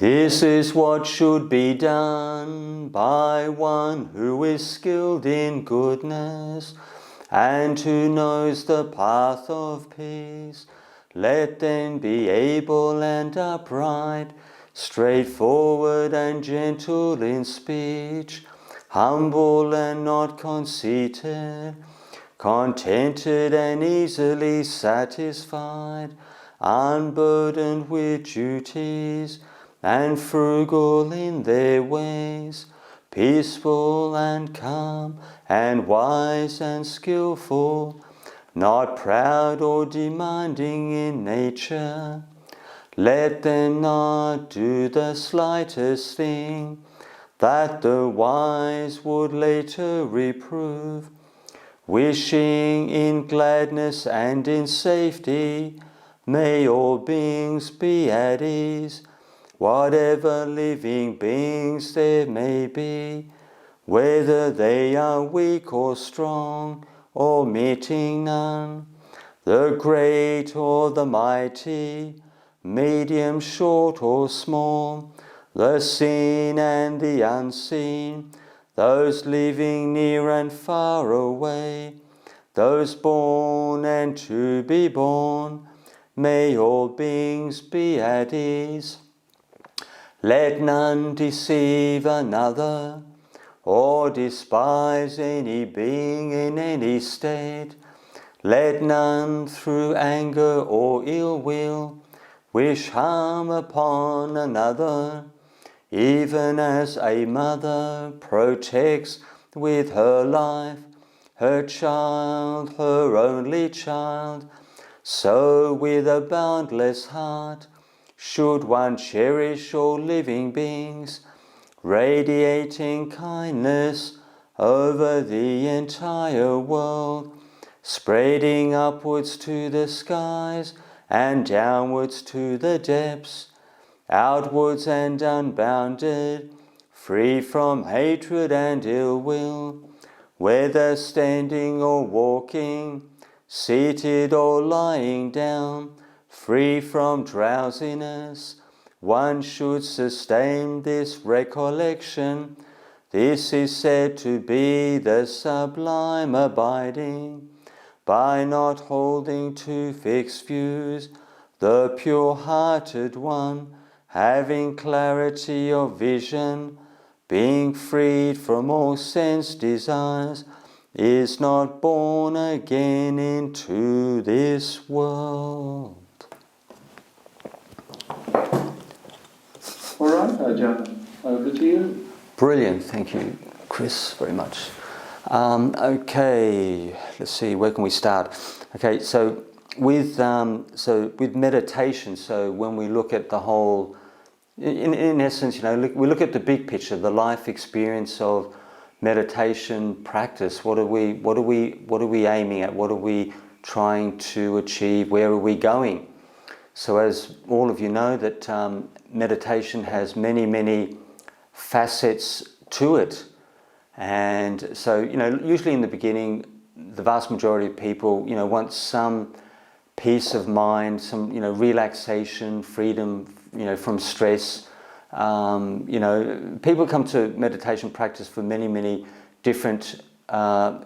This is what should be done by one who is skilled in goodness and who knows the path of peace. Let them be able and upright, straightforward and gentle in speech, humble and not conceited, contented and easily satisfied, unburdened with duties, and frugal in their ways, peaceful and calm, and wise and skillful, not proud or demanding in nature. Let them not do the slightest thing that the wise would later reprove, wishing in gladness and in safety, may all beings be at ease, whatever living beings there may be, whether they are weak or strong, or meeting none, the great or the mighty, medium, short or small, the seen and the unseen, those living near and far away, those born and to be born, may all beings be at ease. Let none deceive another, or despise any being in any state. Let none through anger or ill will wish harm upon another, even as a mother protects with her life her child, her only child, so with a boundless heart should one cherish all living beings, radiating kindness over the entire world, spreading upwards to the skies and downwards to the depths, outwards and unbounded, free from hatred and ill will, whether standing or walking, seated or lying down, free from drowsiness. One should sustain this recollection. This is said to be the sublime abiding. By not holding to fixed views, the pure-hearted one, having clarity of vision, being freed from all sense desires, is not born again into this world. All right, Ajahn, over to you. Brilliant, thank you, Chris, very much. Okay, let's see, where can we start? Okay, so with meditation, so when we look at the whole, in essence, you know, we look at the big picture, the life experience of meditation practice. What are we aiming at? What are we trying to achieve? Where are we going? So as all of you know, that meditation has many facets to it. And so, you know, usually in the beginning, the vast majority of people, you know, want some peace of mind, some, you know, relaxation, freedom, you know, from stress. You know, people come to meditation practice for many different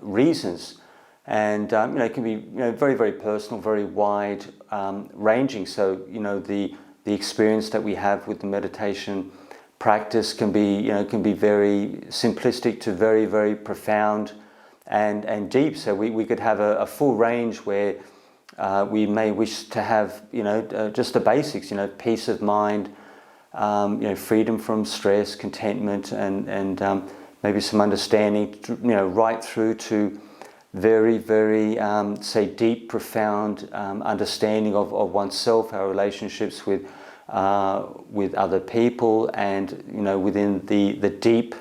reasons. And, you know, it can be, you know, very personal, very wide ranging. So, you know, the experience that we have with the meditation practice can be, you know, can be very simplistic to very profound and deep. So we could have a full range where we may wish to have, you know, just the basics, you know, peace of mind, you know, freedom from stress, contentment, and maybe some understanding, you know, right through to very say deep, profound understanding of oneself, our relationships with other people, and, you know, within the deep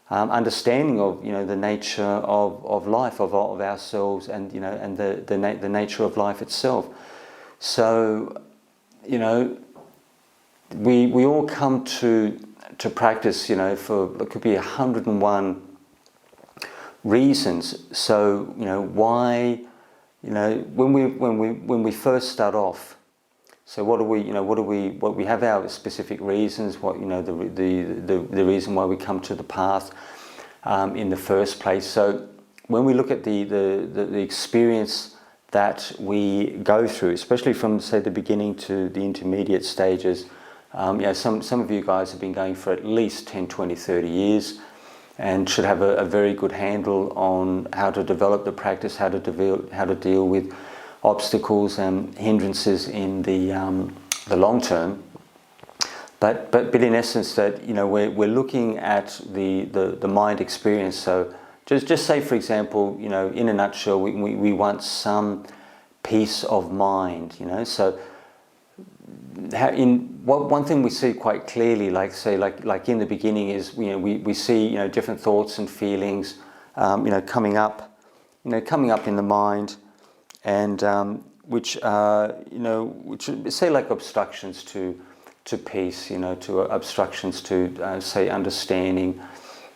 understanding of, you know, the nature of life, of ourselves, and, you know, and the nature of life itself. So, you know, we all come to practice, you know, for it could be 101 reasons. So, you know, why, you know, when we first start off, So what we have our specific reasons, the reason why we come to the path in the first place. So when we look at the experience that we go through, especially from, say, the beginning to the intermediate stages, some of you guys have been going for at least 10, 20, 30 years and should have a very good handle on how to develop the practice, how to deal with obstacles and hindrances in the long term. But in essence, that we're looking at the mind experience. So just say, for example, in a nutshell, we want some peace of mind. So one thing we see quite clearly, like in the beginning, is we see different thoughts and feelings coming up in the mind, and which say like obstructions to peace, to obstructions to say understanding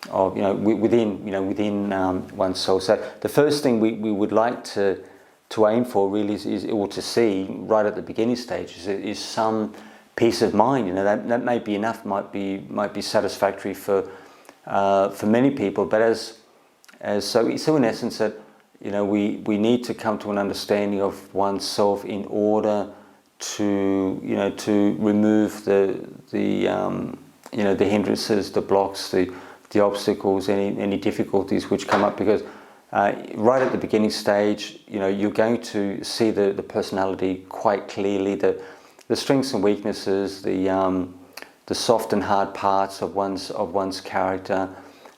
of within one's soul. So the first thing we would like to aim for really is or to see right at the beginning stages is some peace of mind. That may be enough, might be satisfactory for many people, but so in essence that we need to come to an understanding of oneself in order to remove the hindrances, the blocks, the obstacles, any difficulties which come up, because right at the beginning stage, you're going to see the personality quite clearly, the strengths and weaknesses, the soft and hard parts of one's character,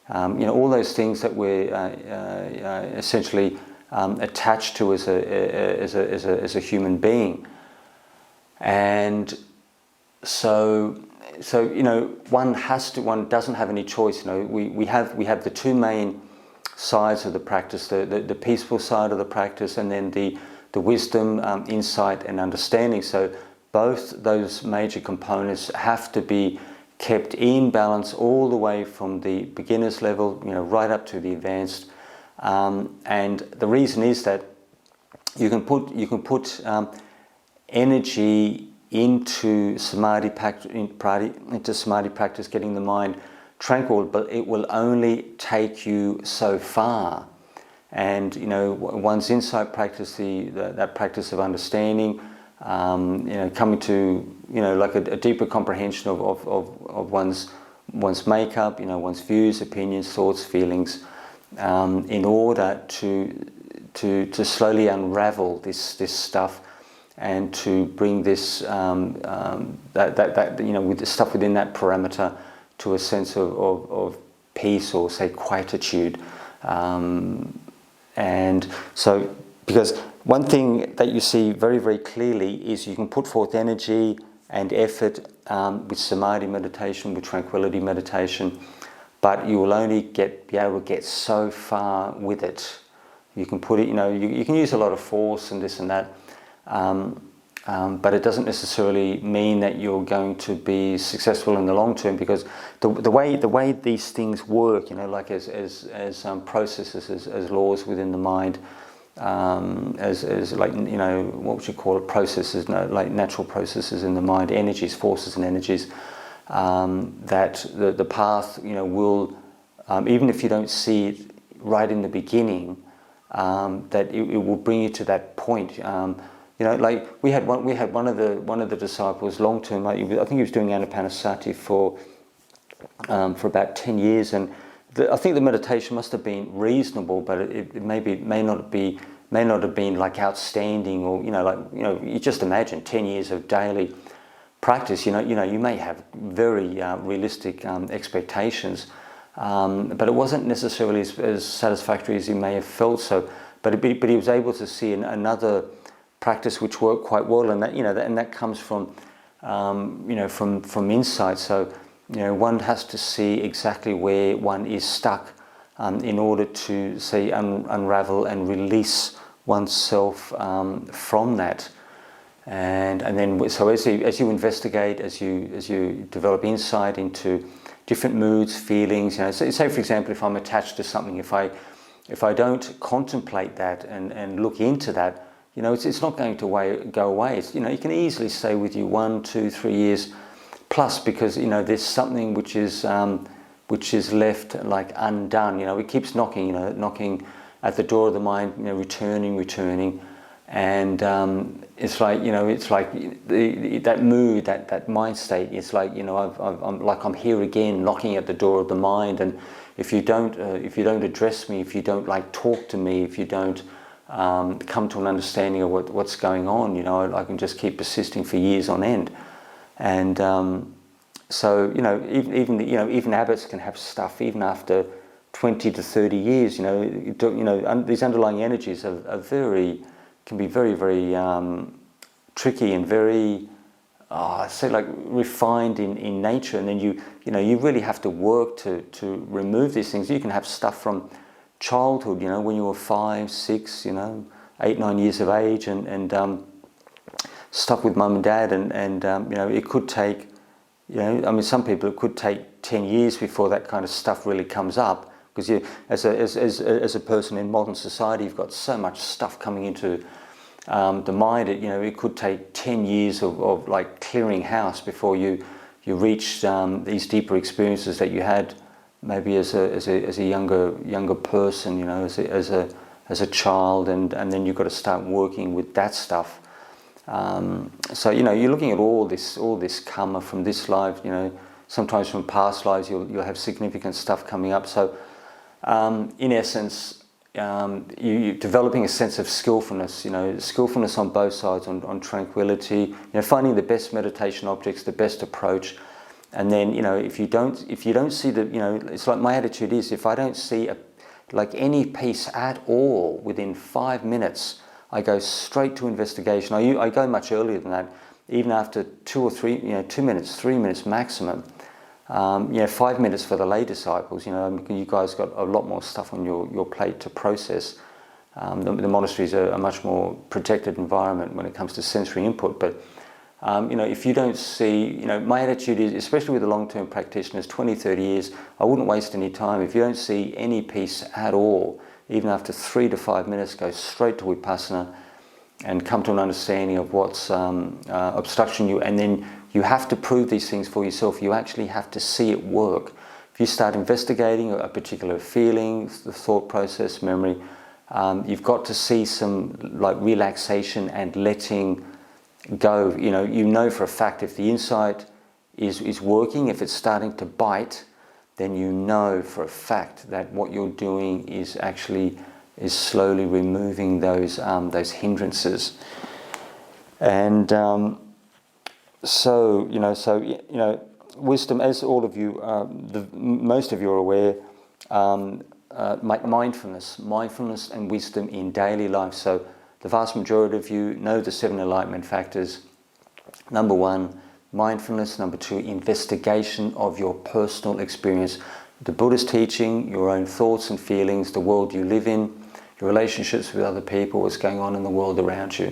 all those things that we're essentially attached to as a human being. And so one doesn't have any choice. We have the two main sides of the practice, the peaceful side of the practice, and then the wisdom, insight and understanding. So both those major components have to be kept in balance all the way from the beginner's level, right up to the advanced. And the reason is that you can put energy into samadhi practice, getting the mind tranquil, but it will only take you so far. And one's insight practice, that practice of understanding, coming to like a deeper comprehension of one's makeup, one's views, opinions, thoughts, feelings, in order to slowly unravel this stuff, and to bring this with the stuff within that parameter to a sense of peace, or say quietude. And so, because one thing that you see very, very clearly is you can put forth energy and effort with samadhi meditation, with tranquility meditation, but you will only be able to get so far with it. You can put it, you can use a lot of force and this and that, but it doesn't necessarily mean that you're going to be successful in the long term, because the way these things work, like as processes, as laws within the mind, as like what would you call it, processes, like natural processes in the mind, energies, forces and energies, that the path will, even if you don't see it right in the beginning, that it will bring you to that point. Like we had one of the disciples long term. I think he was doing Anapanasati for about 10 years, and I think the meditation must have been reasonable, but it may not have been like outstanding, or you just imagine 10 years of daily practice. You may have very realistic expectations, but it wasn't necessarily as satisfactory as he may have felt. So, but he was able to see another practice which worked quite well, and that comes from from insight. So one has to see exactly where one is stuck in order to say unravel and release oneself from that. And then so as you investigate, as you develop insight into different moods, feelings, so say for example, if I'm attached to something, if I don't contemplate that and look into that, you know, it's not going to go away. It's, you know, you can easily stay with you 1, 2, 3 years plus, because, you know, there's something which is left like undone. You know, it keeps knocking, you know, knocking at the door of the mind, you know, returning, and it's like, you know, it's like that mood, that mind state. It's like, you know, I'm here again, knocking at the door of the mind, and if you don't address me, if you don't like talk to me, if you don't come to an understanding of what's going on, you know, I can just keep persisting for years on end. And so, you know, even abbots can have stuff even after 20 to 30 years. You know, these underlying energies can be very, very tricky and very, say, like refined in nature. And then you really have to work to remove these things. You can have stuff from childhood, you know, when you were 5, 6, you know, 8, 9 years of age, and stuff with mum and dad, and you know, it could take, you know, I mean, some people, it could take 10 years before that kind of stuff really comes up, because you, as a person in modern society, you've got so much stuff coming into the mind. You know, it could take 10 years of like clearing house before you reach these deeper experiences that you had maybe as a younger person, you know, as a child, and then you've got to start working with that stuff. So, you know, you're looking at all this karma from this life, you know, sometimes from past lives you'll have significant stuff coming up. So in essence, you're developing a sense of skillfulness, you know, skillfulness on both sides, on tranquility, you know, finding the best meditation objects, the best approach. And then, you know, if you don't see the, you know, it's like my attitude is, if I don't see like any peace at all within 5 minutes, I go straight to investigation. I go much earlier than that, even after 2 or 3, you know, 2 minutes, 3 minutes maximum. You know, 5 minutes for the lay disciples. You know, you guys got a lot more stuff on your plate to process. The monasteries are a much more protected environment when it comes to sensory input. But you know, if you don't see, you know, my attitude is, especially with the long-term practitioners, 20, 30 years, I wouldn't waste any time. If you don't see any peace at all, even after 3 to 5 minutes, go straight to Vipassana and come to an understanding of what's obstructing you. And then you have to prove these things for yourself. You actually have to see it work. If you start investigating a particular feeling, the thought process, memory, you've got to see some like relaxation and letting go. You know for a fact if the insight is working, if it's starting to bite, then you know for a fact that what you're doing is slowly removing those hindrances. And so wisdom, as all of you, most of you are aware, mindfulness and wisdom in daily life. So the vast majority of you know the 7 enlightenment factors. Number 1, mindfulness. Number 2, investigation of your personal experience. The Buddha's teaching, your own thoughts and feelings, the world you live in, your relationships with other people, what's going on in the world around you.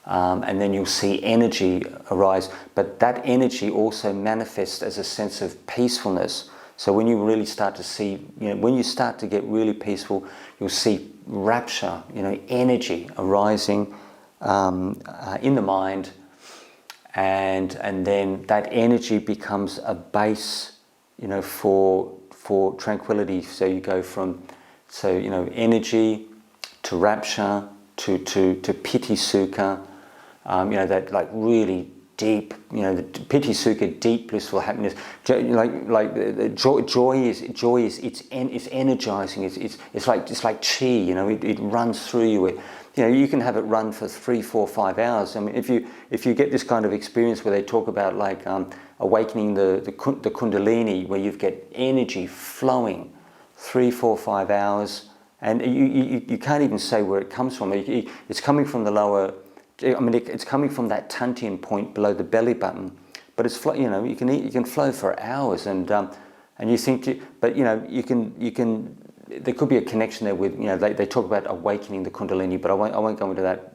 And then you'll see energy arise. But that energy also manifests as a sense of peacefulness. So when you really start to see, when you start to get really peaceful, you'll see rapture, energy arising in the mind, and then that energy becomes a base, for tranquility. So you go from, energy to rapture to piti sukha, that like really deep, the piti sukha, deep blissful happiness. Joy is it's energizing. It's like chi. It runs through you. You can have it run for 3, 4, 5 hours. I mean, if you get this kind of experience where they talk about like awakening the kundalini, where you get energy flowing 3, 4, 5 hours, and you can't even say where it comes from. It's coming from the lower. It's coming from that Tantian point below the belly button, but it's you can flow for hours, and you think, but you can. There could be a connection there with they talk about awakening the kundalini, but I won't go into that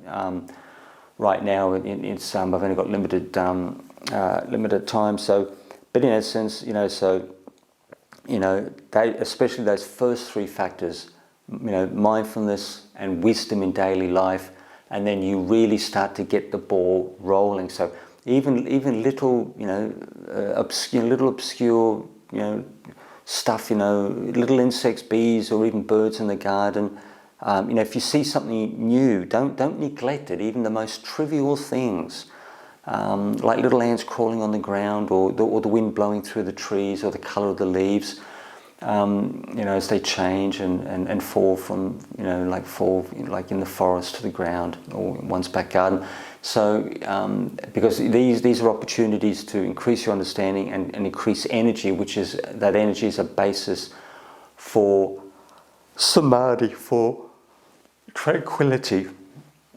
right now. It's I've only got limited time. So, but in essence, especially those first 3 factors, mindfulness and wisdom in daily life, and then you really start to get the ball rolling. So even little, little obscure, stuff, little insects, bees, or even birds in the garden. If you see something new, don't neglect it. Even the most trivial things, like little ants crawling on the ground, or the wind blowing through the trees, or the colour of the leaves, as they change and fall from, like in the forest to the ground or one's back garden. So, because these are opportunities to increase your understanding and increase energy, that energy is a basis for samadhi, for tranquility,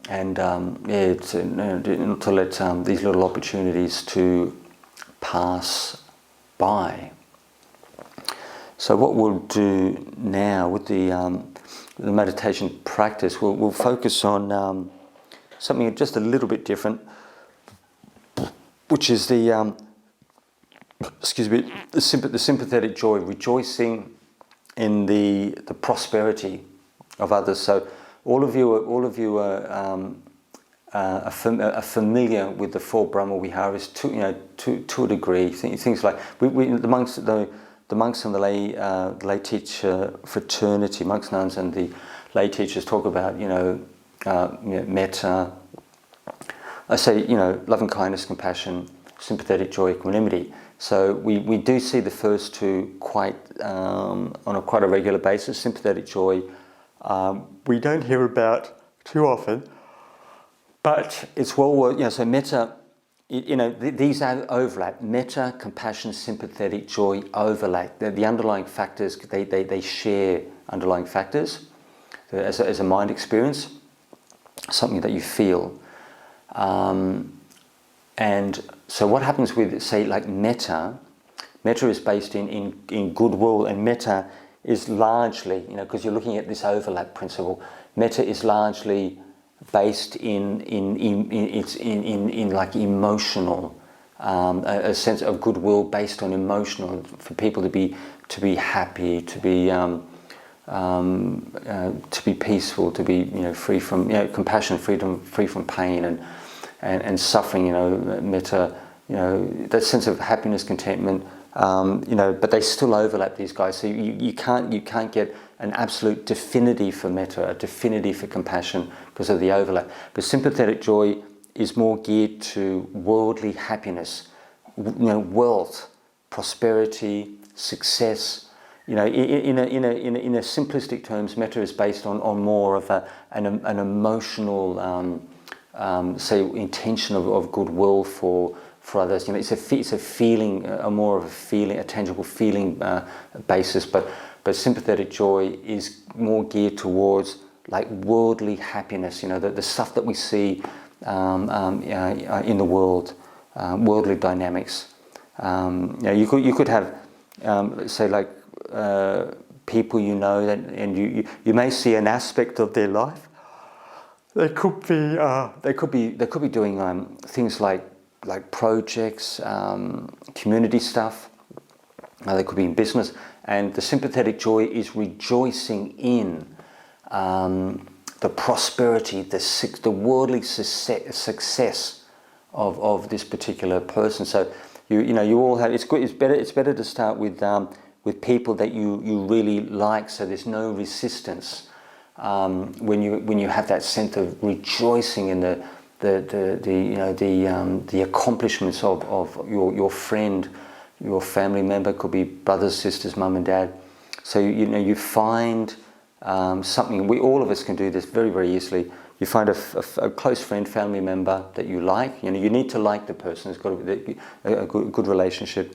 and to let these little opportunities to pass by. So what we'll do now with the meditation practice, we'll focus on something just a little bit different, which is the sympathetic joy, rejoicing in the prosperity of others. So all of you are familiar with the four Brahma Viharas to a degree. Things like the monks and the lay teacher fraternity, monks, nuns, and the lay teachers talk about metta. I say loving kindness, compassion, sympathetic joy, equanimity. So we do see the first two quite on quite a regular basis. Sympathetic joy we don't hear about too often, but it's well worth. So metta. These overlap. Metta, compassion, sympathetic joy overlap. The underlying factors, they share underlying factors as a mind experience, something that you feel. And so what happens with, say, like metta is based in goodwill, and metta is largely, because you're looking at this overlap principle, metta is largely based in like emotional, a sense of goodwill based on emotional, for people to be happy, to be peaceful, to be free from compassion, free from pain and suffering. Metta, that sense of happiness, contentment. But they still overlap, these guys. So you can't get an absolute definity for metta, a definity for compassion, because of the overlap. But sympathetic joy is more geared to worldly happiness, wealth, prosperity, success. In a simplistic terms, metta is based on more of an emotional, say, intention of goodwill for others. It's a feeling, a tangible feeling basis. But sympathetic joy is more geared towards like worldly happiness. The stuff that we see in the world, worldly dynamics. You could have, say, like people and you may see an aspect of their life. They could be doing things like projects, community stuff. They could be in business, and the sympathetic joy is rejoicing in the prosperity, the worldly success of this particular person. So you all have. It's good. It's better to start with people that you really like. So there's no resistance when you have that sense of rejoicing in the accomplishments of your friend, your family member. Could be brothers, sisters, mum and dad. So you find something. All of us can do this very, very easily. You find a close friend, family member that you like. You need to like the person. It's got to be a good relationship.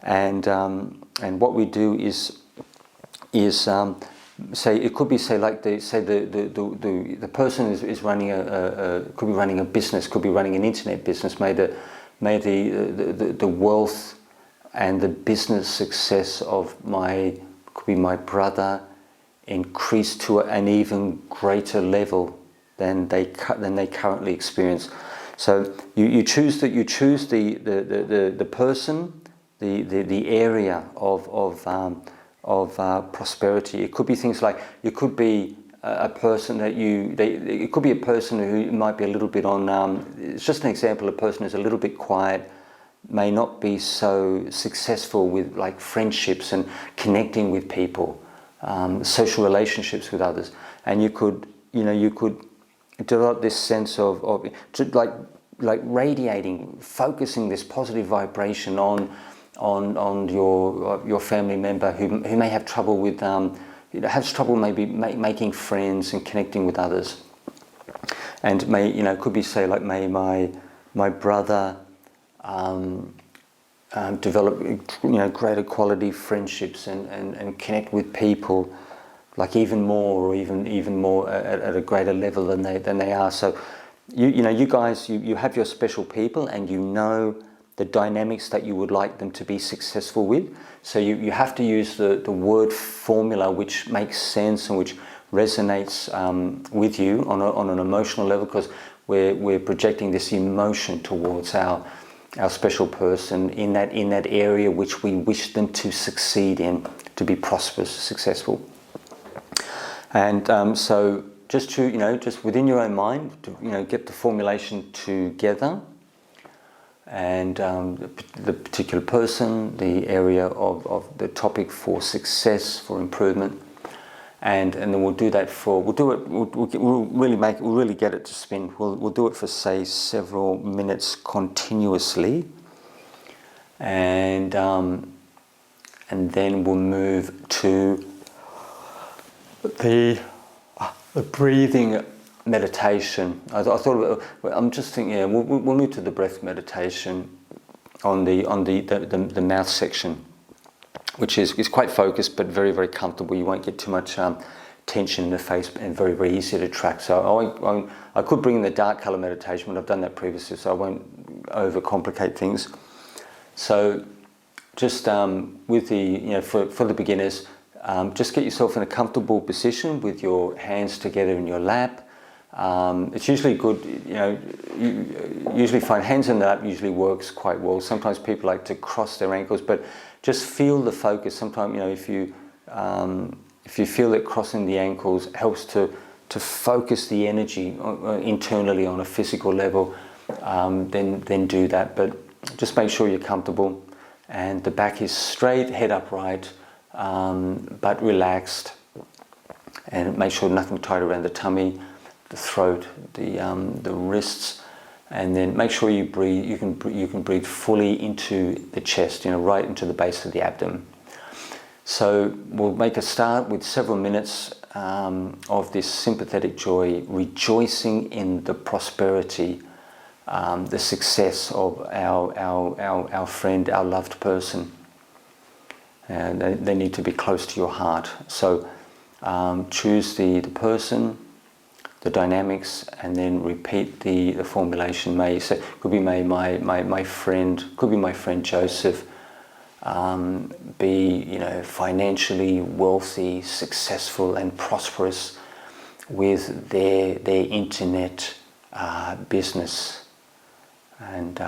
And what we do is say, it could be, say, like the person is running could be running a business, could be running an internet business. May the wealth and the business success of could be my brother increase to an even greater level than they currently experience. So you choose the person, the area of prosperity. It could be things like, you could be a person that it could be a person who might be a little bit on, it's just an example, a person who's a little bit quiet, may not be so successful with like friendships and connecting with people, social relationships with others, and you could develop this sense of like radiating, focusing this positive vibration on your family member who may have trouble with has trouble maybe making friends and connecting with others, and it could be say like may my brother develop greater quality friendships and connect with people like even more at a greater level than they are. So you guys have your special people, and you know the dynamics that you would like them to be successful with. So you have to use the word formula which makes sense and which resonates with you on an emotional level, because we're projecting this emotion towards our special person in that area which we wish them to succeed in, to be prosperous, successful. And so just to just within your own mind, to get the formulation together, and the particular person, the area of the topic for success, for improvement, and then we'll do that we'll really get it to spin. We'll do it for say several minutes continuously, and then we'll move to the breathing meditation. I thought I'm just thinking. We'll move to the breath meditation on the mouth section, which is quite focused but very, very comfortable. You won't get too much tension in the face, and very, very easy to track. So I could bring in the dark color meditation, but I've done that previously, so I won't overcomplicate things. So just with the for the beginners, just get yourself in a comfortable position with your hands together in your lap. It's usually good, you usually find hands in the lap usually works quite well. Sometimes people like to cross their ankles, but just feel the focus. Sometimes, if you feel that crossing the ankles helps to focus the energy internally on a physical level, then do that. But just make sure you're comfortable and the back is straight, head upright, but relaxed, and make sure nothing tight around the tummy, the throat, the wrists, and then make sure you breathe. You can breathe fully into the chest, right into the base of the abdomen. So we'll make a start with several minutes of this sympathetic joy, rejoicing in the prosperity, the success of our friend, our loved person. And they need to be close to your heart. So choose the person, the dynamics, and then repeat the formulation. Could be my friend, could be my friend Joseph, be financially wealthy, successful and prosperous with their internet business. And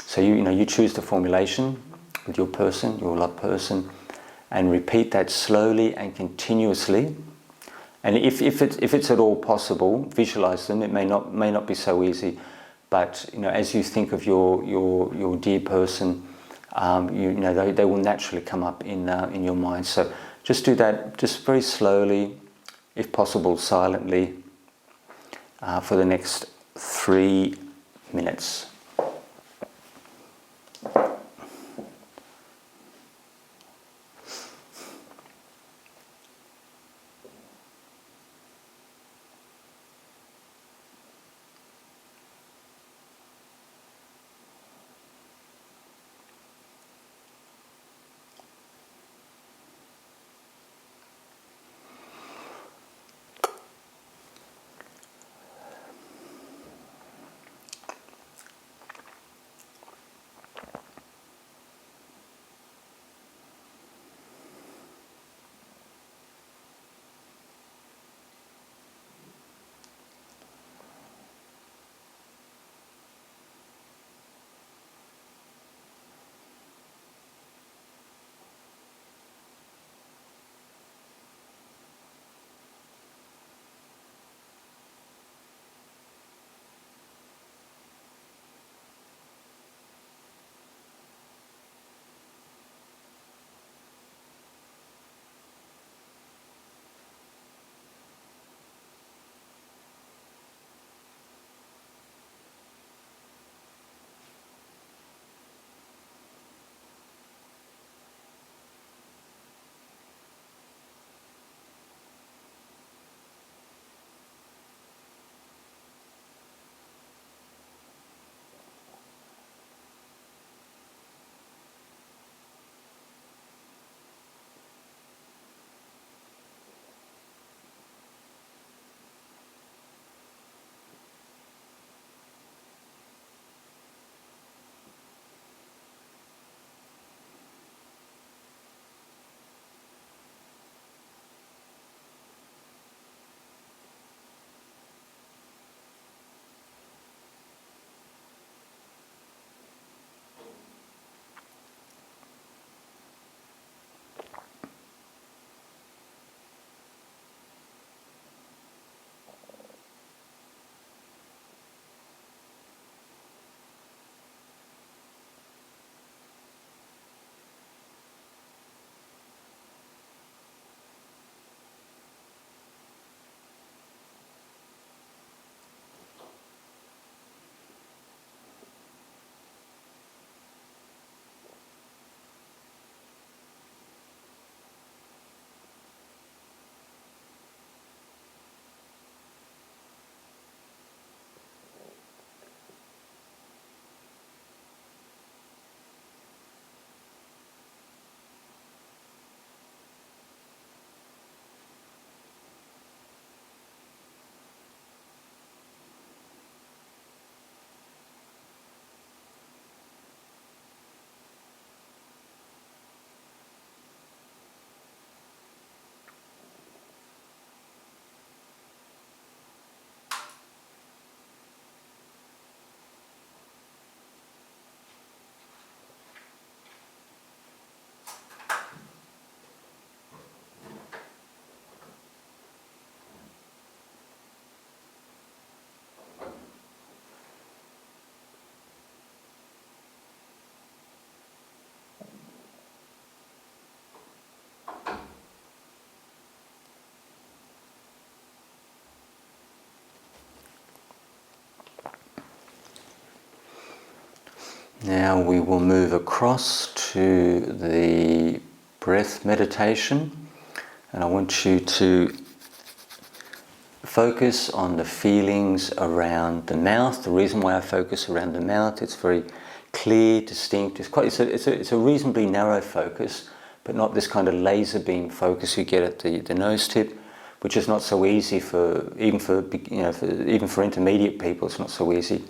so you choose the formulation with your person, your loved person, and repeat that slowly and continuously. And if it's at all possible, visualize them. It may not be so easy, but as you think of your dear person, they will naturally come up in your mind. So just do that, just very slowly, if possible, silently, for the next 3 minutes. Now we will move across to the breath meditation, and I want you to focus on the feelings around the mouth. The reason why I focus around the mouth, it's very clear, distinct. It's a reasonably narrow focus, but not this kind of laser beam focus you get at the nose tip, which is not so easy even for intermediate people. It's not so easy.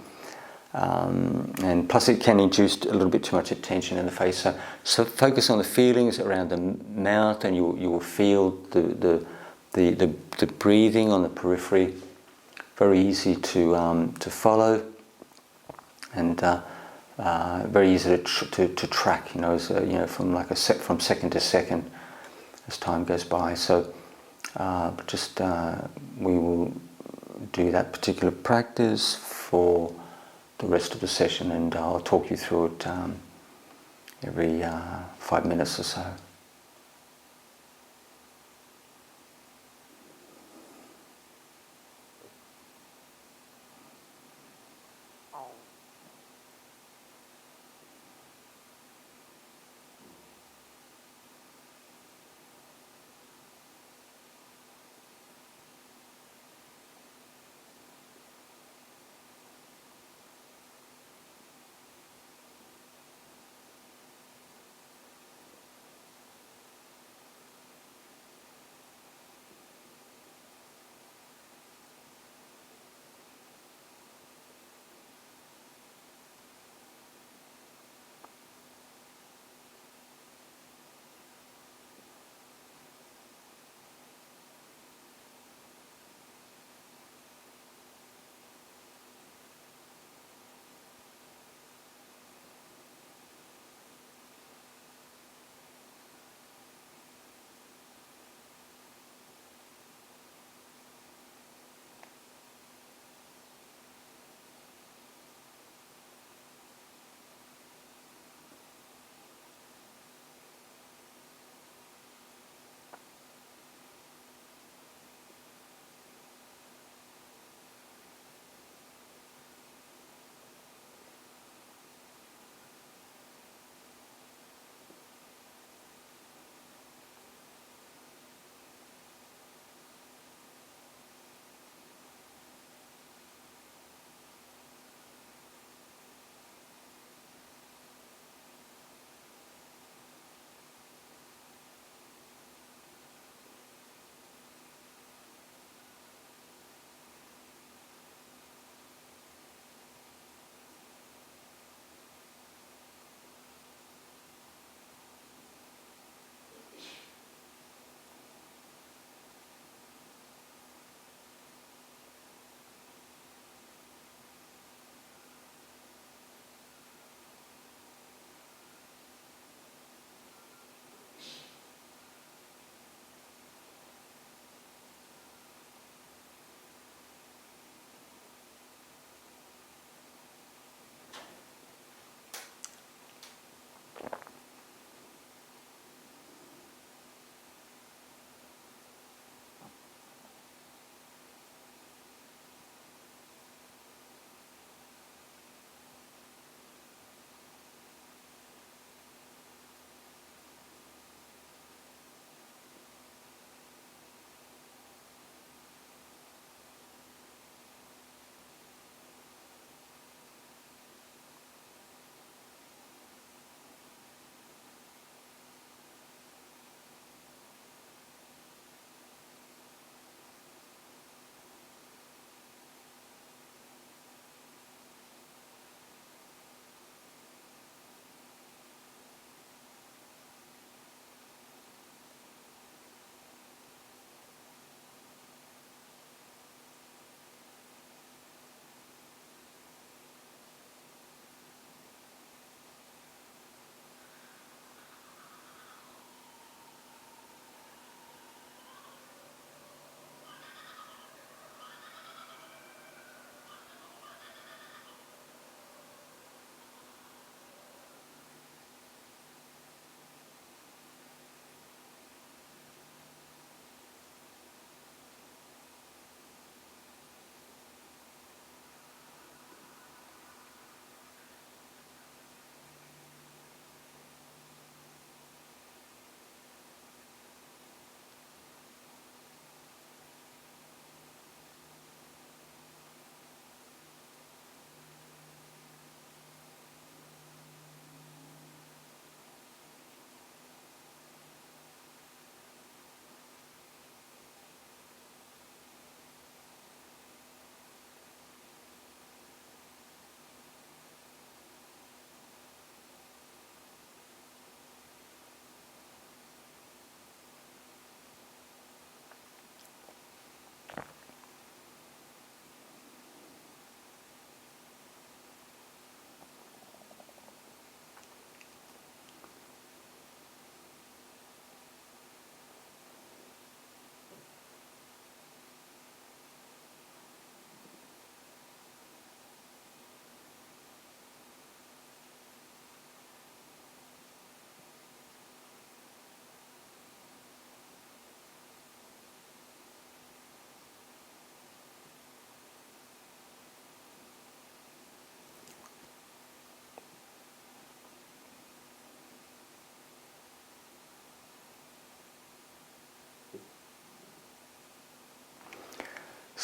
And plus it can induce a little bit too much attention in the face. So focus on the feelings around the mouth, and you will feel the breathing on the periphery. Very easy to follow, and very easy to track. From second to second as time goes by. So we will do that particular practice for the rest of the session, and I'll talk you through it every 5 minutes or so.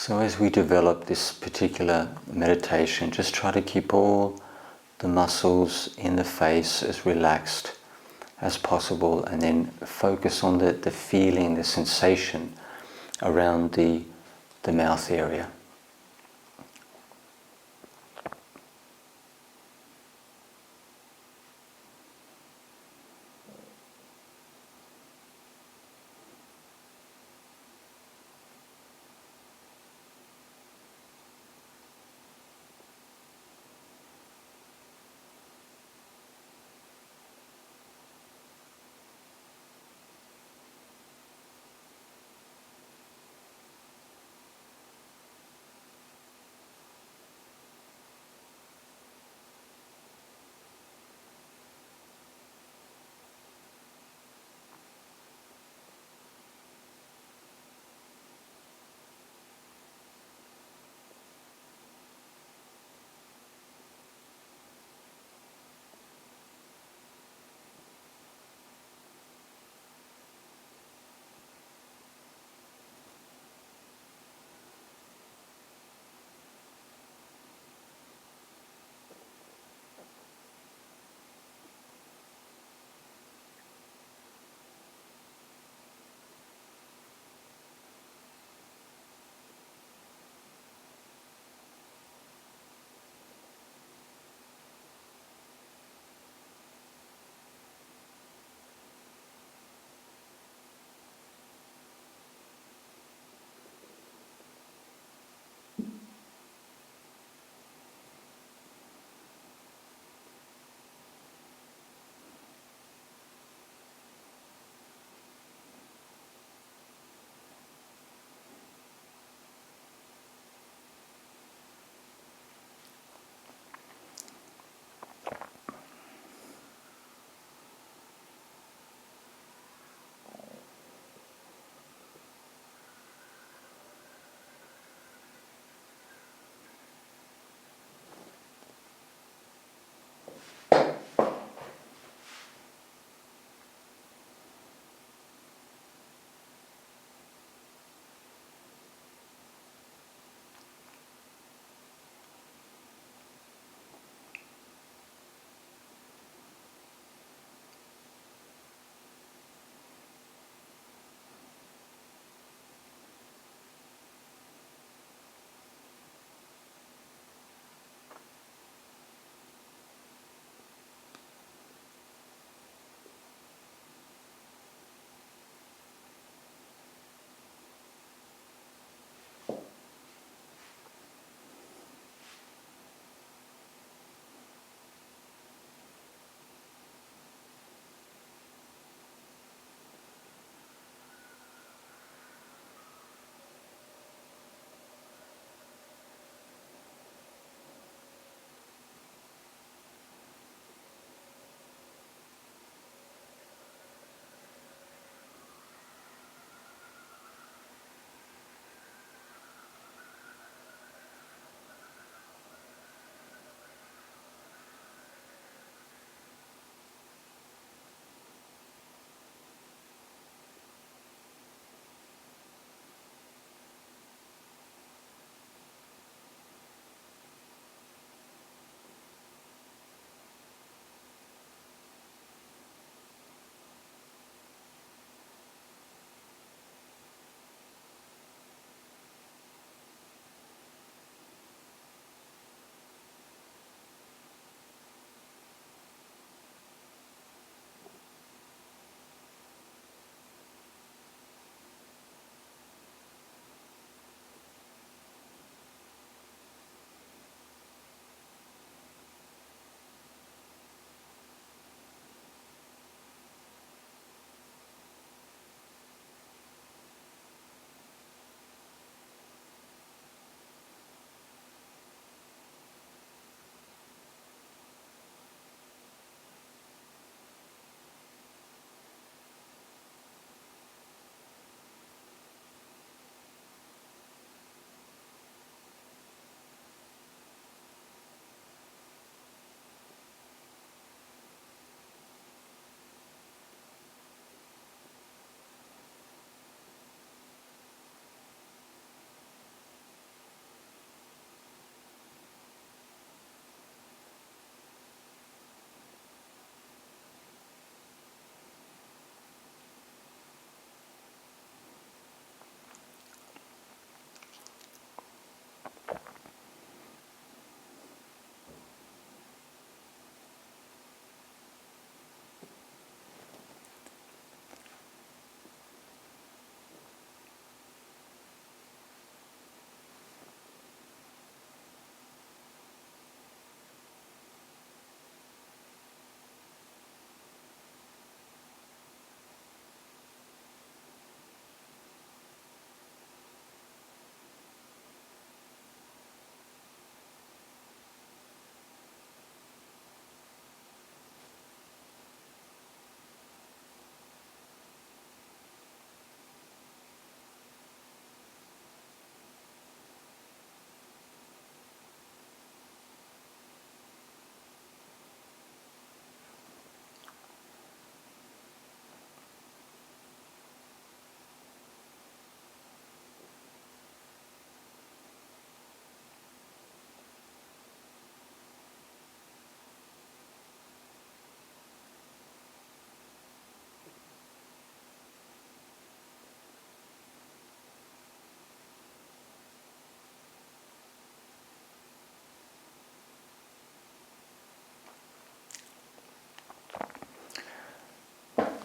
So as we develop this particular meditation, just try to keep all the muscles in the face as relaxed as possible, and then focus on the feeling, the sensation around the mouth area.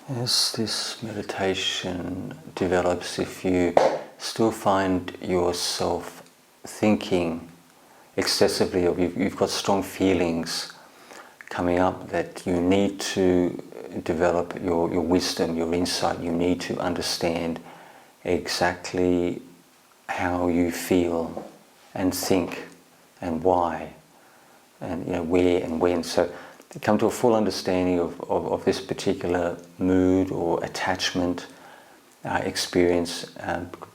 As this meditation develops, if you still find yourself thinking excessively, or you've got strong feelings coming up that you need to develop your wisdom, your insight, you need to understand exactly how you feel and think and why and where and when. So come to a full understanding of this particular mood or attachment experience,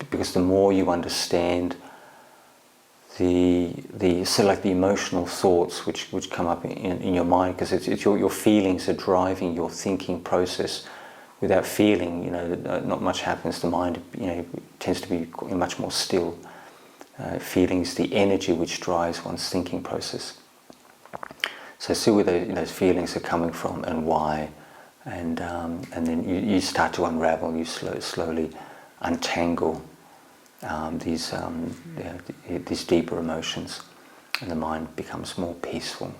because the more you understand the emotional thoughts which come up in your mind, because it's your feelings are driving your thinking process. Without feeling, not much happens. The mind, tends to be much more still. Feeling is the energy which drives one's thinking process. So see where those feelings are coming from and why, and then you start to unravel. You slowly untangle these deeper emotions, and the mind becomes more peaceful.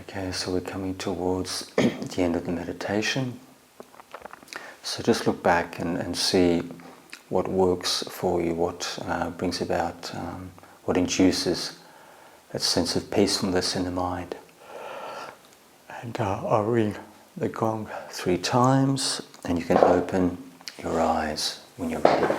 Okay, so we're coming towards the end of the meditation. So just look back and see what works for you, what brings about, what induces that sense of peacefulness in the mind. And I'll ring the gong 3 times, and you can open your eyes when you're ready.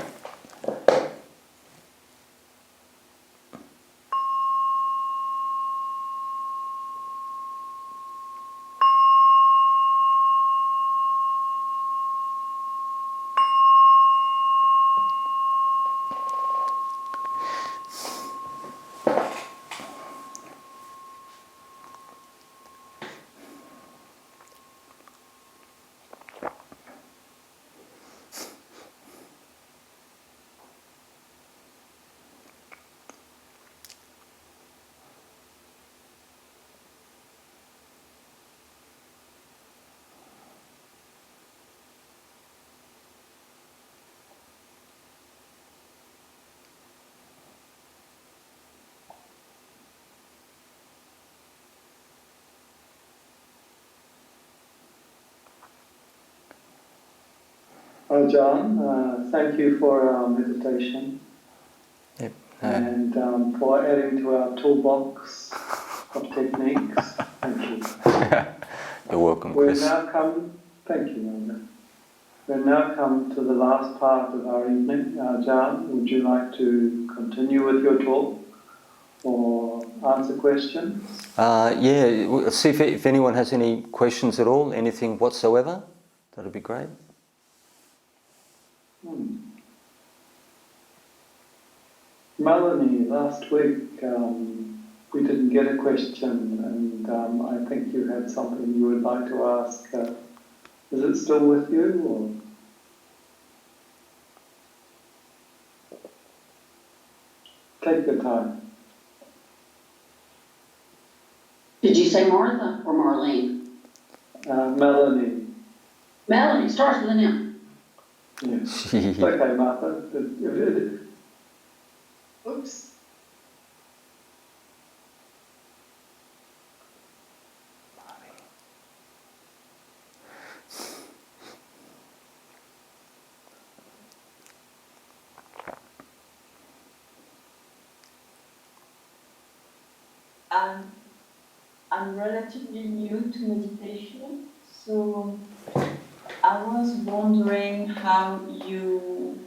Ajahn, thank you for our meditation. Yep. And for adding to our toolbox of techniques. Thank you. You're welcome, Chris. Thank you, Ranga. We've now come to the last part of our evening. Ajahn, would you like to continue with your talk or answer questions? Yeah, we'll see if anyone has any questions at all, anything whatsoever. That'd be great. Melanie, last week we didn't get a question, and I think you had something you would like to ask. Is it still with you? Or? Take your time. Did you say Martha or Marlene? Melanie. Melanie, starts with an M. Yes. Okay, Martha. Oops. I'm relatively new to meditation, so I was wondering how you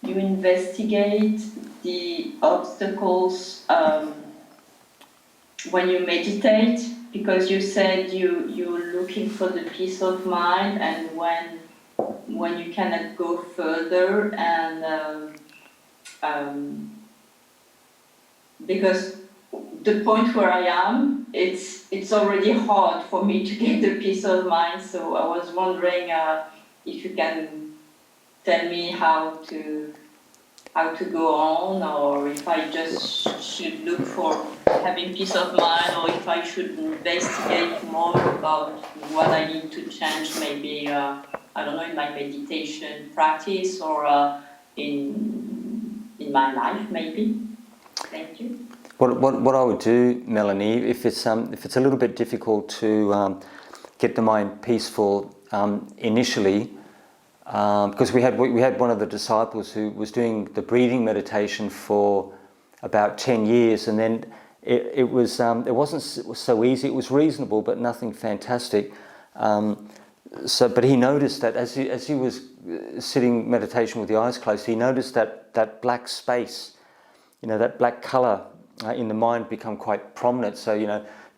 investigate the obstacles when you meditate, because you said you're looking for the peace of mind, and when you cannot go further, and because the point where I am, it's already hard for me to get the peace of mind. So I was wondering if you can tell me how to go on, or if I just should look for having peace of mind, or if I should investigate more about what I need to change, maybe I don't know, in my meditation practice, or in my life, maybe. Thank you. What I would do, Melanie, if it's a little bit difficult to get the mind peaceful initially, because we had one of the disciples who was doing the breathing meditation for about 10 years, and then it wasn't so easy. It was reasonable, but nothing fantastic. But he noticed that as he was sitting meditation with the eyes closed, he noticed that black space, that black colour in the mind become quite prominent. So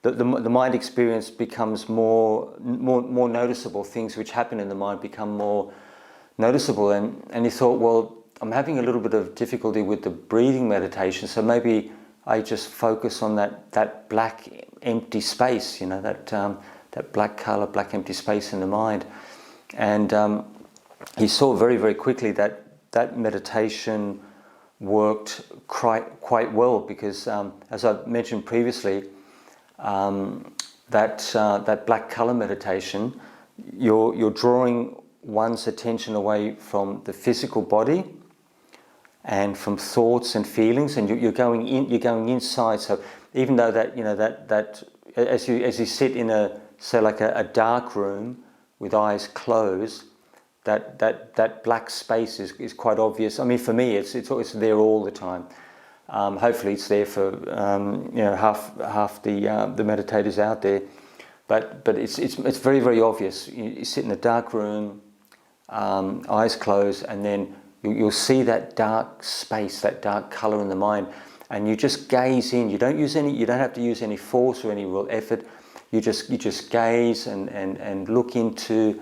the mind experience becomes more noticeable. Things which happen in the mind become more noticeable, and he thought, well, I'm having a little bit of difficulty with the breathing meditation, so maybe I just focus on that black empty space, that black colour, black empty space in the mind. And he saw very, very quickly that meditation worked quite well, because as I mentioned previously, that black colour meditation, you're drawing one's attention away from the physical body and from thoughts and feelings, and you're going inside. So even though that as you sit in a dark room with eyes closed, that black space is quite obvious. I mean, for me, it's there all the time. Hopefully, it's there for half the meditators out there, but it's very, very obvious. You sit in a dark room, eyes closed, and then you'll see that dark space, that dark color in the mind, and you just gaze in. You don't have to use any force or any real effort. You just gaze and look into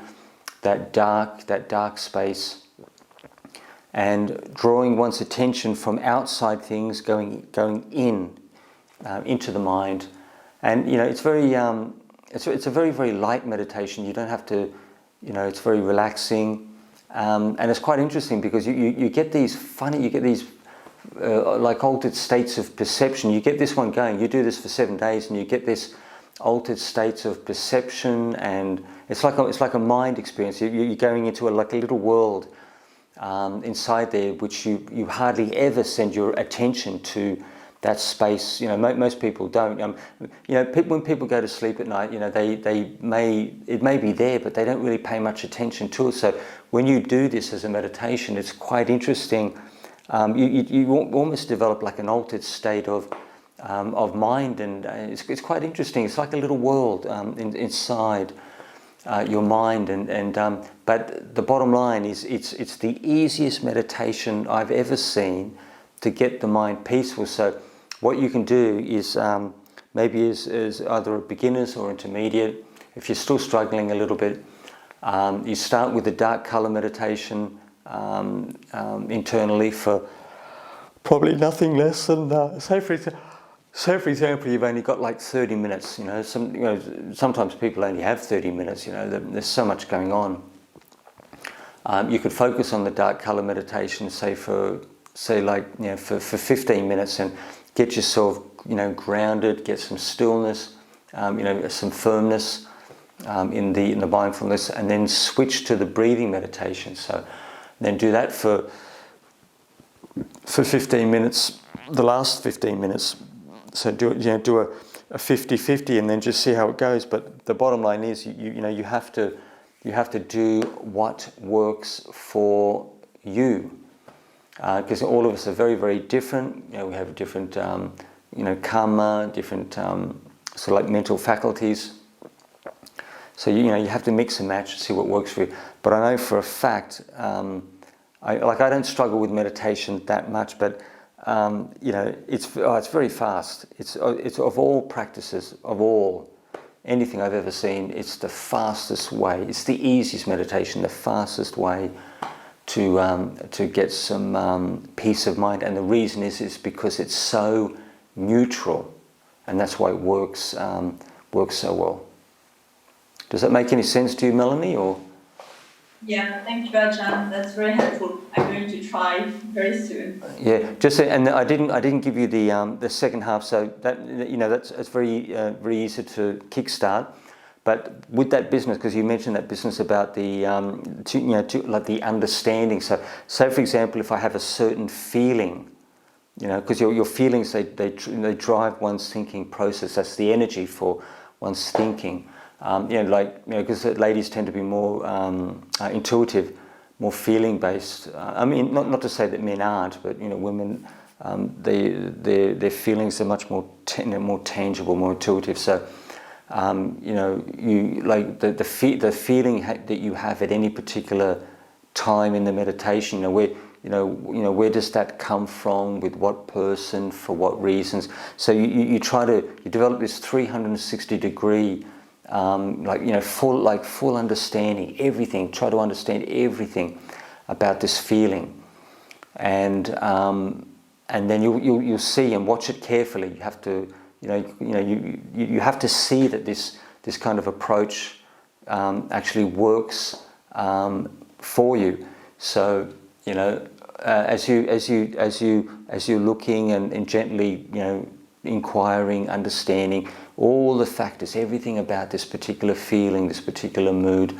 that dark space, and drawing one's attention from outside things going in into the mind. And it's very it's a very, very light meditation. You don't have to, it's very relaxing. And it's quite interesting because you get these like altered states of perception. You get this one going. You do this for 7 days, and you get this altered states of perception, and it's like a mind experience. You're going into like a little world inside there, which you hardly ever send your attention to that space. Most people don't. When people go to sleep at night, it may be there, but they don't really pay much attention to it. So when you do this as a meditation, it's quite interesting. You almost develop like an altered state of mind, and it's quite interesting. It's like a little world inside your mind, but the bottom line is it's the easiest meditation I've ever seen to get the mind peaceful. So what you can do is maybe as either a beginners or intermediate, if you're still struggling a little bit, you start with the dark color meditation internally for probably nothing less than say for example, you've only got like 30 minutes. Sometimes people only have 30 minutes. There's so much going on. You could focus on the dark color meditation, for 15 minutes, and get yourself grounded, get some stillness, some firmness in the mindfulness, and then switch to the breathing meditation. So then do that for 15 minutes, the last 15 minutes. So do a 50-50, and then just see how it goes. But the bottom line is, you have to do what works for you, because all of us are very, very different. We have different karma, different sort of like mental faculties. So you have to mix and match and see what works for you. But I know for a fact, I don't struggle with meditation that much, but it's very fast. It's of all practices, anything I've ever seen, it's the fastest way. It's the easiest meditation, the fastest way to get some peace of mind. And the reason is because it's so neutral, and that's why it works so well. Does that make any sense to you, Melanie? Or? Yeah, thank you, Ajahn. That's very helpful. I'm going to try very soon. Yeah, and I didn't give you the second half, so that's very very easy to kickstart. But with that business, because you mentioned that business about the like the understanding. So, say for example, if I have a certain feeling, because your feelings they drive one's thinking process. That's the energy for one's thinking. Because ladies tend to be more intuitive, more feeling based. I mean, not to say that men aren't, but women, their feelings are much more more tangible, more intuitive. So, you like the feeling that you have at any particular time in the meditation. Where does that come from? With what person? For what reasons? So you develop this 360 degree. Full understanding, everything. Try to understand everything about this feeling, and then you'll see and watch it carefully. You have to, you have to see that this kind of approach actually works for you. So as you're looking and gently, inquiring, understanding all the factors, everything about this particular feeling, this particular mood,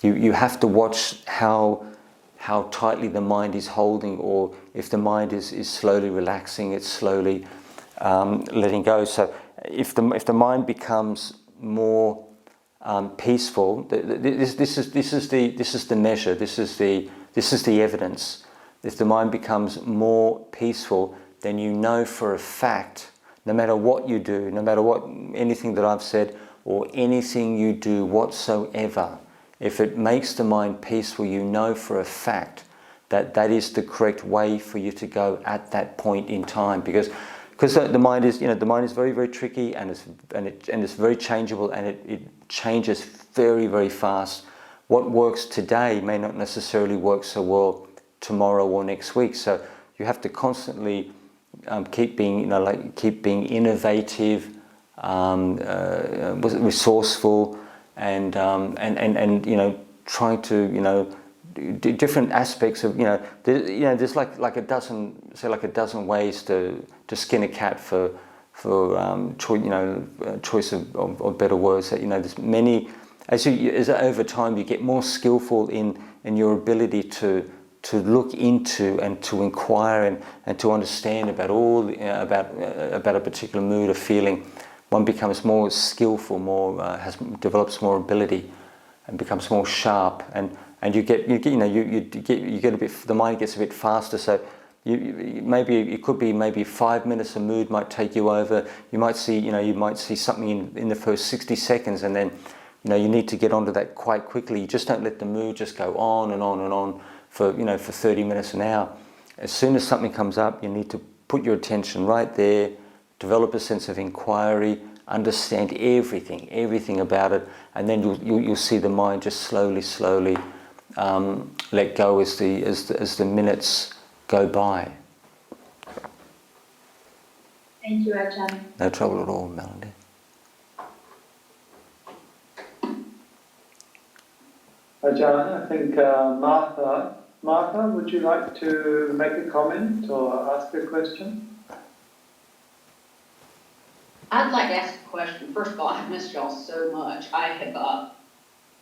you have to watch how tightly the mind is holding, or if the mind is slowly relaxing, it's slowly letting go. So if the mind becomes more peaceful, this is the measure. This is the evidence. If the mind becomes more peaceful, then you know for a fact, no matter what you do, no matter anything that I've said, or anything you do whatsoever, if it makes the mind peaceful, you know for a fact that that is the correct way for you to go at that point in time, because the mind is, the mind is very, very tricky, and it's very changeable, and it changes very, very fast. What works today may not necessarily work so well tomorrow or next week. So you have to constantly keep being innovative, resourceful, and trying to do different aspects of there's like a dozen ways to skin a cat for choice of better words. That there's many, as over time you get more skillful in your ability to look into and to inquire and to understand about about a particular mood or feeling. One becomes more skillful, develops more ability, and becomes more sharp, and you get a bit. The mind gets a bit faster. So it could be 5 minutes a mood might take you over. You might see something in the first 60 seconds, and then you need to get onto that quite quickly. You just don't let the mood just go on and on and on for 30 minutes, an hour. As soon as something comes up, you need to put your attention right there, develop a sense of inquiry, understand everything about it, and then you'll see the mind just slowly let go as the minutes go by. Thank you, Ajahn. No trouble at all, Melody. Ajahn, I think Martha, would you like to make a comment or ask a question? I'd like to ask a question. First of all, I've missed y'all so much. I have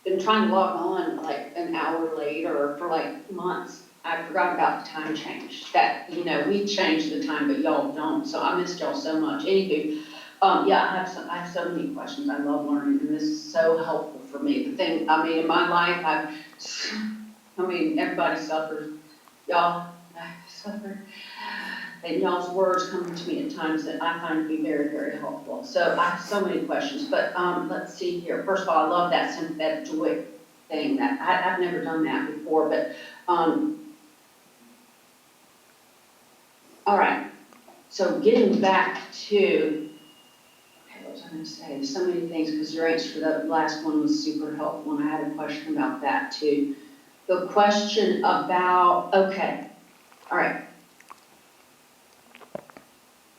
been trying to log on like an hour late or for like months. I forgot about the time change. That, we change the time, but y'all don't. So I missed y'all so much. Anywho, I have so many questions. I love learning, and this is so helpful for me. The thing, in my life, everybody suffers. Y'all, I suffer. And y'all's words come to me at times that I find to be very, very helpful. So I have so many questions, but let's see here. First of all, I love that sympathetic joy thing. That I've never done that before, but all right. So getting back to, what was I going to say? There's so many things, because your answer to the last one was super helpful, and I had a question about that too. The question about, okay, all right.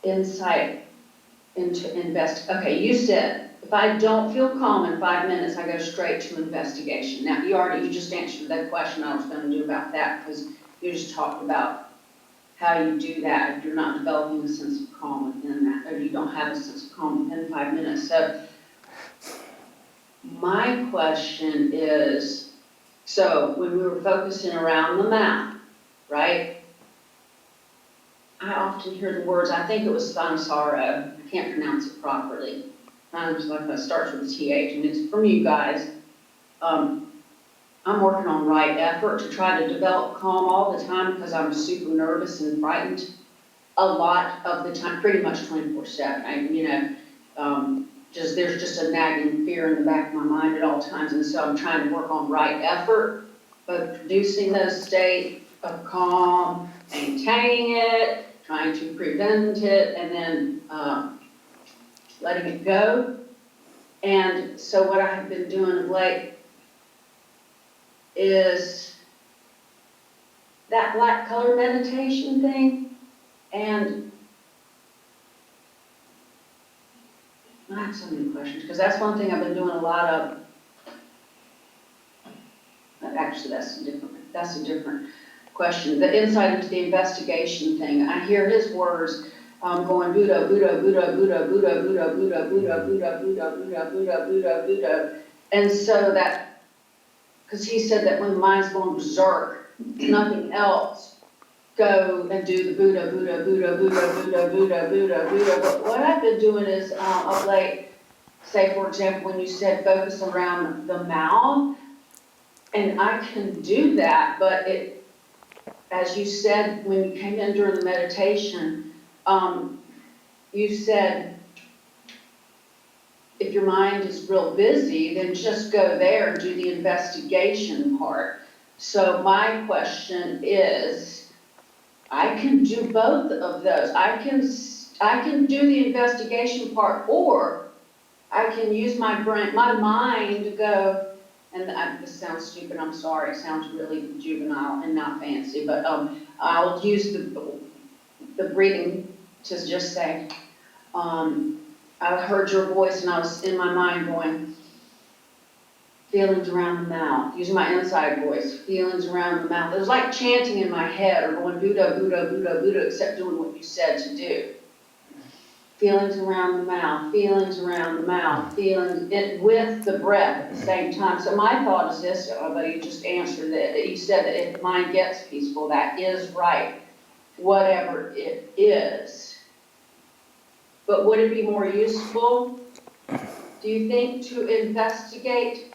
Insight into okay, you said if I don't feel calm in 5 minutes, I go straight to investigation. Now you just answered that question I was going to do about that, because you just talked about how you do that if you're not developing a sense of calm within that, or you don't have a sense of calm within 5 minutes. So my question is, so when we were focusing around the mouth, right? I often hear the words, I think it was samsara, I can't pronounce it properly. It's like that starts with a TH, and it's from you guys. I'm working on right effort to try to develop calm all the time, because I'm super nervous and frightened a lot of the time, pretty much 24/7. There's just a nagging fear in the back of my mind at all times, and so I'm trying to work on right effort, but producing those states of calm, maintaining it, trying to prevent it, and then letting it go. And so what I have been doing of late is that black color meditation thing, and I have so many questions, because that's one thing I've been doing a lot of. Actually, that's a different question. The insight into the investigation thing. I hear his words going Buddha, Buddha, Buddha, Buddha, Buddha, Buddha, Buddha, Buddha, Buddha, Buddha, Buddha, Buddha, Buddha, Buddha. And so that, because he said that when the mind's going berserk, nothing else go and do the Buddha, Buddha, Buddha, Buddha, Buddha, Buddha, Buddha, Buddha. But what I've been doing is, of late, say for example, when you said focus around the mouth, and I can do that, but it, as you said when you came in during the meditation, you said if your mind is real busy, then just go there and do the investigation part. So my question is, I can do both of those. I can do the investigation part, or I can use my brain, my mind to go, and this sounds stupid, I'm sorry, it sounds really juvenile and not fancy, but I'll use the breathing to just say, I heard your voice and I was in my mind going, feelings around the mouth, using my inside voice, feelings around the mouth. It was like chanting in my head or going Buddha, Buddha, Buddha, Buddha, except doing what you said to do. Feelings around the mouth, feelings around the mouth, feelings it with the breath at the same time. So my thought is this, although you just answered it, you said that if the mind gets peaceful, that is right, whatever it is. But would it be more useful, do you think, to investigate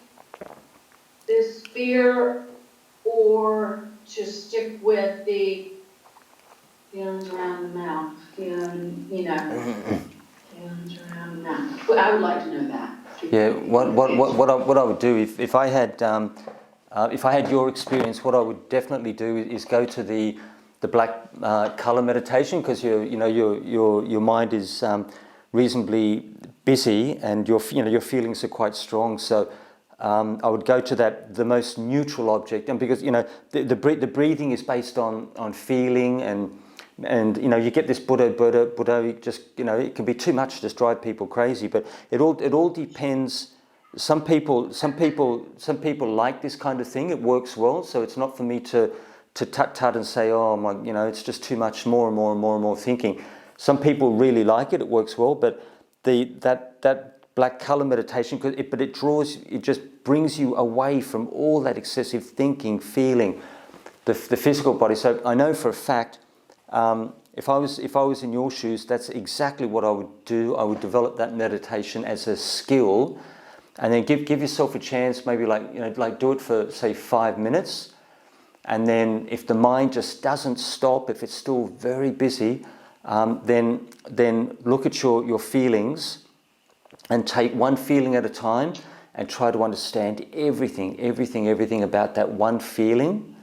this fear, or to stick with the feelings around the mouth, feelings around the mouth? Well, I would like to know that. Yeah, what I would do if I had your experience, what I would definitely do is go to the black color meditation, because your mind is reasonably busy and your feelings are quite strong. So I would go to the most neutral object, and because the breathing is based on feeling, and you get this Buddha. Just it can be too much to just drive people crazy. But it all depends. Some people like this kind of thing. It works well. So it's not for me to tut and say, oh my, it's just too much, more and more and more and more thinking. Some people really like it. It works well. But that black color meditation, it just brings you away from all that excessive thinking, feeling, the physical body. So I know for a fact, if I was in your shoes, that's exactly what I would do. I would develop that meditation as a skill, and then give yourself a chance. Maybe like do it for say 5 minutes, and then if the mind just doesn't stop, if it's still very busy, then look at your feelings, and take one feeling at a time, and try to understand everything about that one feeling.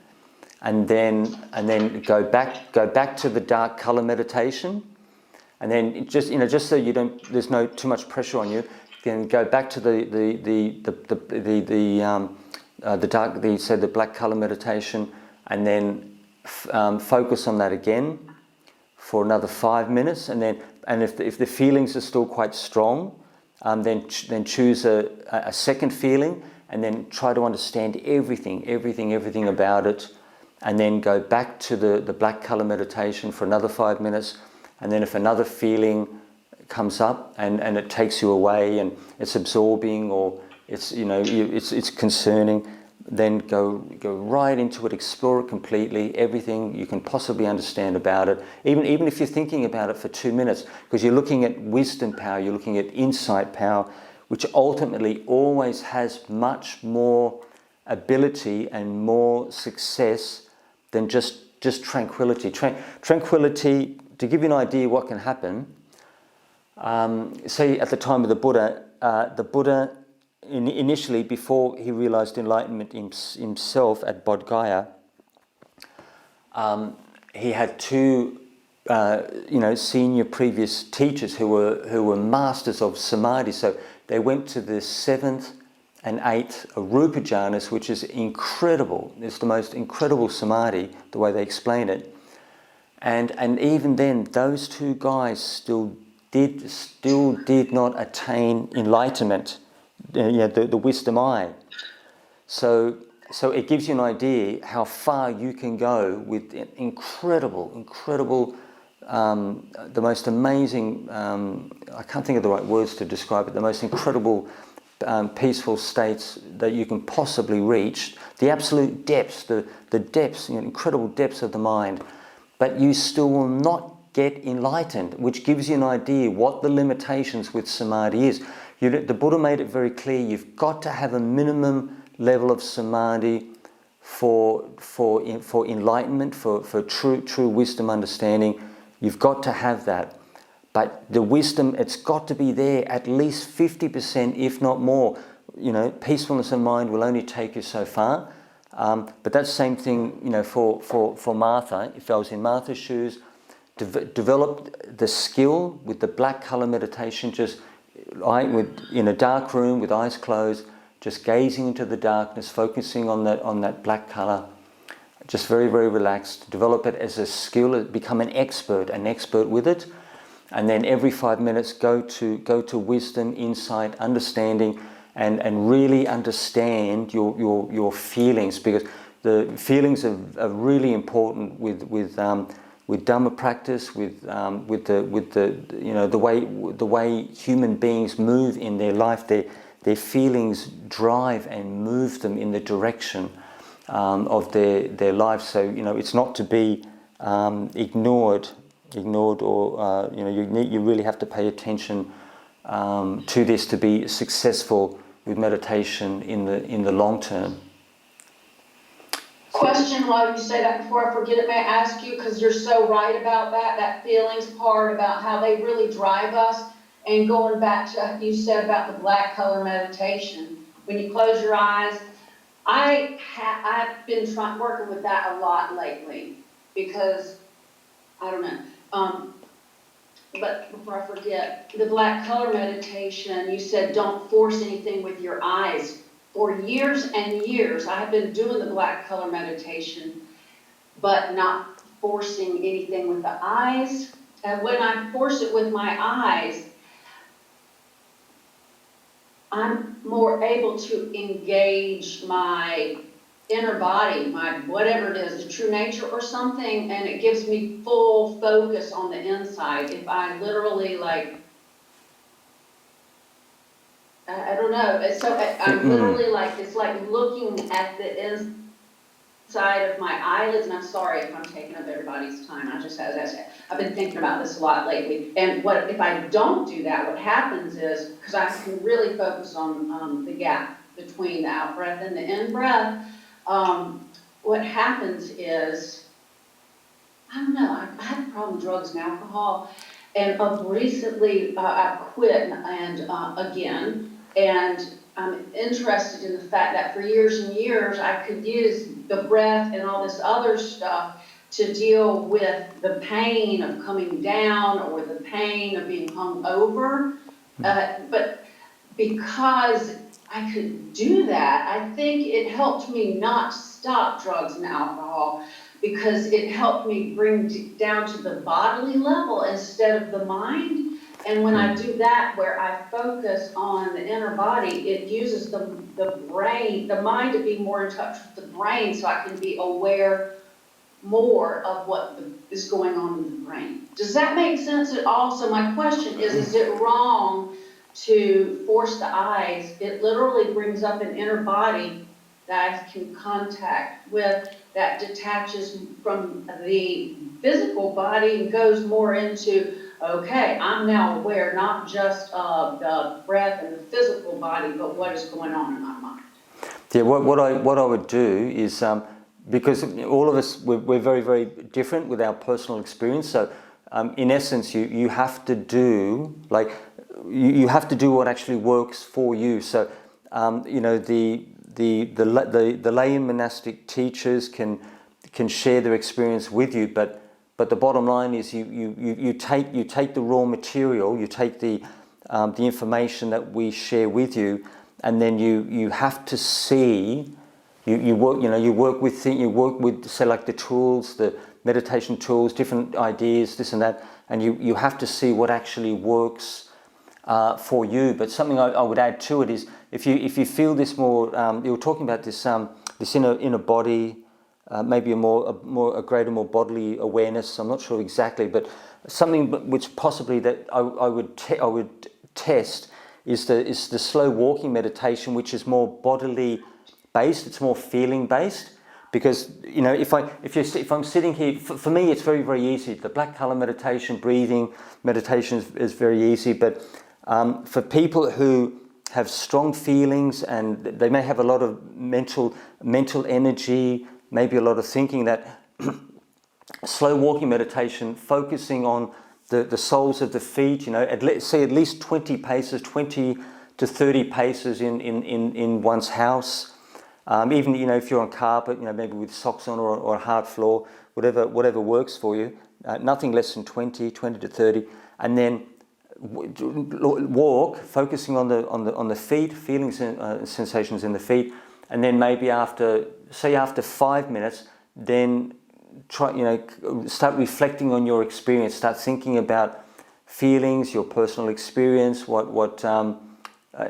And then go back to the dark color meditation, and then just so you don't, there's no too much pressure on you. Then go back to the black color meditation, and then focus on that again for another 5 minutes, and if the feelings are still quite strong, then choose a second feeling, and then try to understand everything about it. And then go back to the black color meditation for another 5 minutes. And then if another feeling comes up and it takes you away and it's absorbing, or it's concerning, then go right into it, explore it completely, everything you can possibly understand about it. Even if you're thinking about it for 2 minutes, because you're looking at wisdom power, you're looking at insight power, which ultimately always has much more ability and more success than just tranquility. Tranquility, to give you an idea what can happen, say at the time of the Buddha, initially, before he realized enlightenment himself at Bodh Gaya, he had two senior previous teachers who were masters of samadhi. So they went to the 7th and 8th Rupa jhanas, which is incredible. It's the most incredible samadhi, the way they explain it. And even then, those two guys still did not attain enlightenment, the wisdom eye. So it gives you an idea how far you can go with incredible, the most amazing, I can't think of the right words to describe it, the most incredible peaceful states that you can possibly reach, the absolute depths, the depths, incredible depths of the mind. but you still will not get enlightened, which gives you an idea what the limitations with samadhi is. The Buddha made it very clear, you've got to have a minimum level of samadhi for enlightenment, for true wisdom understanding. You've got to have that. But the wisdom, it's got to be there at least 50%, if not more. You know, peacefulness of mind will only take you so far. But that's the same thing, you know, for Martha. If I was in Martha's shoes, develop the skill with the black colour meditation, just in a dark room with eyes closed, just gazing into the darkness, focusing on that black colour, just very, very relaxed. Develop it as a skill, become an expert with it, and then every 5 minutes go to wisdom, insight, understanding, and really understand your feelings, because the feelings are really important with Dhamma practice, with the you know, the way human beings move in their life. Their feelings drive and move them in the direction of their life. So, you know, it's not to be ignored, or you know, you really have to pay attention to this to be successful with meditation in the long term. Question while you say that before I forget it, may I ask you, because you're so right about that feelings part, about how they really drive us, and going back to you said about the black color meditation, when you close your eyes, I've been working with that a lot lately, because I don't know, but before I forget, the black color meditation, you said don't force anything with your eyes. For years and years, I've been doing the black color meditation, but not forcing anything with the eyes. And when I force it with my eyes, I'm more able to engage my inner body, my whatever it is, the true nature or something, and it gives me full focus on the inside. If I literally I don't know. So I'm literally it's like looking at the inside of my eyelids, and I'm sorry if I'm taking up everybody's time. I've been thinking about this a lot lately. And what if I don't do that? What happens is, because I can really focus on the gap between the out breath and the in breath, what happens is, I don't know. I have a problem with drugs and alcohol, and recently I quit and again. And I'm interested in the fact that for years and years I could use the breath and all this other stuff to deal with the pain of coming down or the pain of being hung over. But because I could do that, I think it helped me not stop drugs and alcohol, because it helped me bring down to the bodily level instead of the mind. And when I do that, where I focus on the inner body, it uses the brain, the mind, to be more in touch with the brain, so I can be aware more of what is going on in the brain. Does that make sense at all? So my question is it wrong to force the eyes? It literally brings up an inner body that I can contact with, that detaches from the physical body and goes more into, okay, I'm now aware not just of the breath and the physical body, but what is going on in my mind. Yeah, what I would do is, because all of us, we're very, very different with our personal experience. So, in essence, you have to do you have to do what actually works for you. So, you know, the lay monastic teachers can share their experience with you, but the bottom line is you take the raw material, you take the information that we share with you, and then you have to see, you work with say like the tools, the meditation tools, different ideas, this and that, and you have to see what actually works for you. But something I would add to it is, if you feel this more, you were talking about this inner body. Maybe a greater, more bodily awareness. I'm not sure exactly, but something which possibly that I would test is the slow walking meditation, which is more bodily based. It's more feeling based, Because if I'm sitting here, for me it's very, very easy. The black color meditation, breathing meditation is very easy. But for people who have strong feelings and they may have a lot of mental energy, maybe a lot of thinking, that slow walking meditation, focusing on the soles of the feet, at least 20 paces, 20 to 30 paces in one's house. Even if you're on carpet, maybe with socks on or a hard floor, whatever works for you. Nothing less than 20 to 30, and then walk, focusing on the feet, feelings and sensations in the feet, and then maybe after 5 minutes, then start reflecting on your experience. Start thinking about feelings, your personal experience,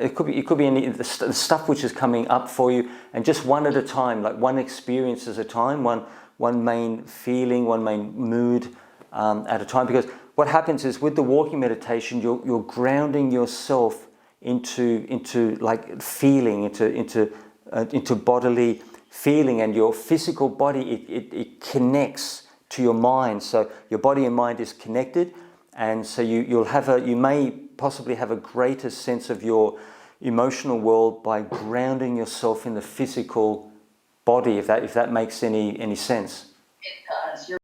it could be any the stuff which is coming up for you, and just one at a time, like one experience at a time, one main feeling, one main mood at a time. Because what happens is with the walking meditation, you're grounding yourself into like feeling, into bodily feeling, and your physical body it connects to your mind. So your body and mind is connected, and so you may possibly have a greater sense of your emotional world by grounding yourself in the physical body, if that makes any sense. It does.